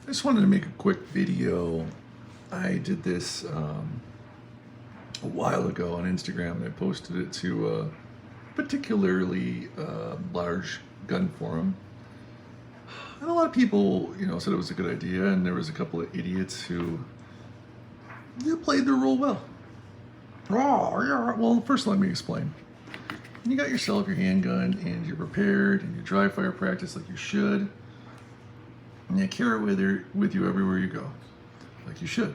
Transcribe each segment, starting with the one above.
I just wanted to make a quick video. I did this a while ago on Instagram, and I posted it to a particularly large gun forum. And a lot of people, said it was a good idea, and there was a couple of idiots who played their role well. Oh, yeah. Well, first let me explain. You got yourself your handgun, and you're prepared, and you dry fire practice like you should. And you carry it with you everywhere you go, like you should.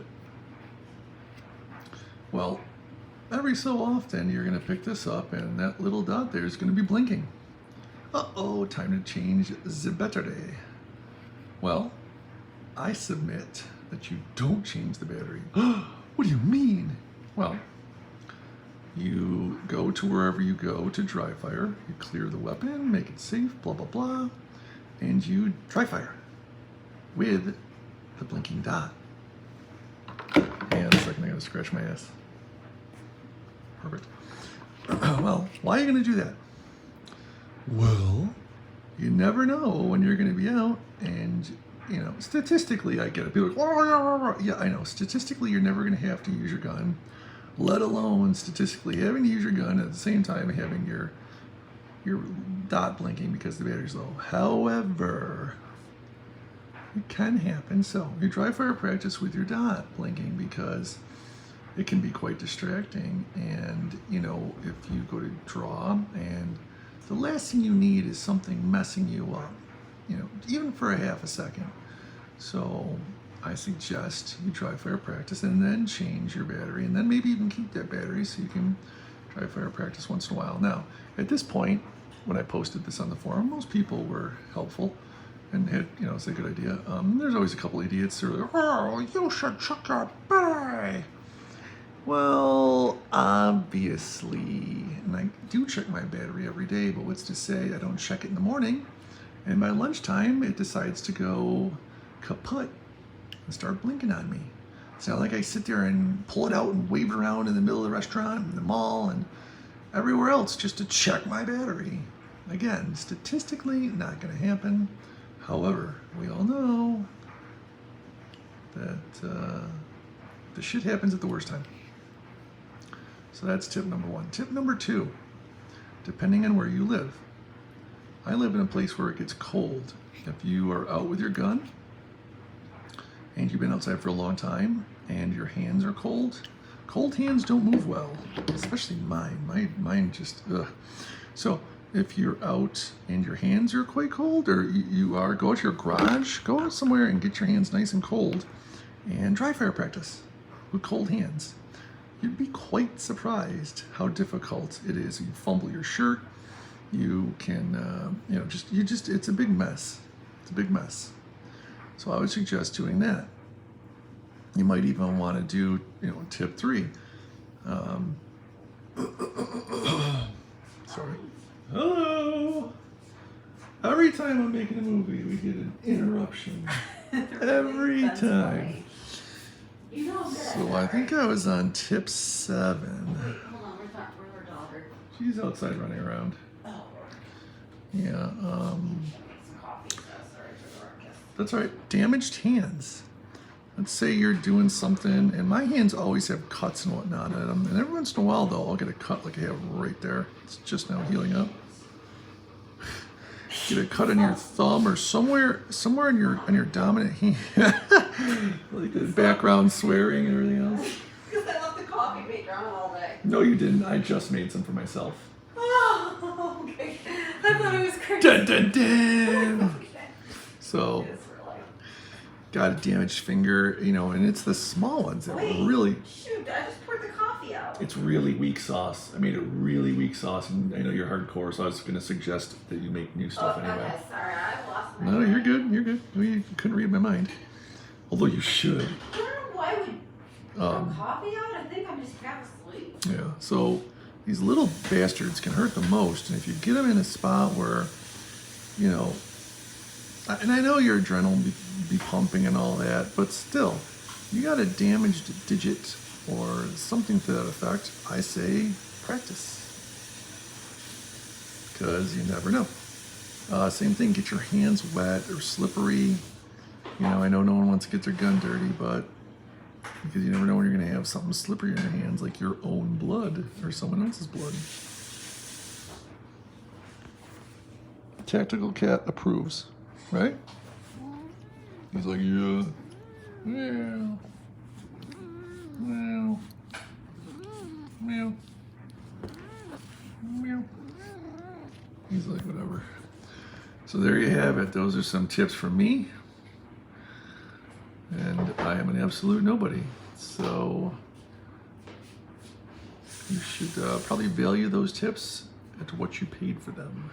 Well, every so often you're going to pick this up and that little dot there is going to be blinking. Uh-oh, time to change the battery. Well, I submit that you don't change the battery. What do you mean? Well, you go to wherever you go to dry fire, you clear the weapon, make it safe, blah, blah, blah, and you dry fire with the blinking dot. Hang on a second, I gotta scratch my ass. Perfect. Well, why are you gonna do that? Well, you never know when you're gonna be out, and statistically, I get it. People are like, yeah, I know. Statistically, you're never gonna have to use your gun, let alone statistically having to use your gun at the same time having your dot blinking because the battery's low. However, it can happen. So you dry fire practice with your dot blinking because it can be quite distracting. And if you go to draw and the last thing you need is something messing you up, even for a half a second. So I suggest you dry fire practice and then change your battery, and then maybe even keep that battery so you can dry fire practice once in a while. Now, at this point, when I posted this on the forum, most people were helpful and had, it's a good idea. There's always a couple idiots who are like, oh, you should check your battery. Well, obviously, and I do check my battery every day, but what's to say I don't check it in the morning, and by lunchtime, it decides to go kaput and start blinking on me. It's not like I sit there and pull it out and wave it around in the middle of the restaurant and the mall and everywhere else just to check my battery. Again, statistically, not going to happen. However, we all know that the shit happens at the worst time. So that's tip number one. Tip number two, depending on where you live. I live in a place where it gets cold. If you are out with your gun and you've been outside for a long time and your hands are cold, cold hands don't move well, especially mine. Mine just, ugh. So if you're out and your hands are quite cold, or go to your garage, go out somewhere and get your hands nice and cold and dry fire practice with cold hands. You'd be quite surprised how difficult it is. You fumble your shirt, you can, it's a big mess. It's a big mess. So I would suggest doing that. You might even want to do, tip three. Sorry. Hello. Every time I'm making a movie, we get an interruption. Every time. So I think I was on tip 7. Hold on, where's our daughter? She's outside running around. Oh, Yeah. some coffee. Sorry for the ruckus. That's right. Damaged hands. Let's say you're doing something, and my hands always have cuts and whatnot on them. And every once in a while, though, I'll get a cut like I have right there. It's just now healing up. Get a cut on your thumb or somewhere on your dominant hand. Like the background swearing and everything else. Because I left the coffee maker on all day. No, you didn't. I just made some for myself. Oh, okay. I thought it was crazy. Dun, dun, dun. Okay. So, It is really. got a damaged finger, and it's the small ones that really... Shoot, I just poured the coffee out. It's really weak sauce. I made a really weak sauce, and I know you're hardcore, so I was going to suggest that you make new stuff anyway. Okay, sorry, I lost my No, you're good. You're good. You couldn't read my mind. Although you should. I don't know why we throw coffee out. I think I'm just half asleep. Yeah. So these little bastards can hurt the most, and if you get them in a spot where, and I know your adrenaline be pumping and all that, but still, you got a damaged digit or something to that effect, I say practice. Because you never know. Same thing, get your hands wet or slippery. You know, I know no one wants to get their gun dirty, but because you never know when you're going to have something slippery in your hands, like your own blood or someone else's blood. Tactical Cat approves, right? He's like, yeah, meow, meow, meow, meow. He's like, whatever. So there you have it. Those are some tips from me. And I am an absolute nobody. So you should probably value those tips at what you paid for them.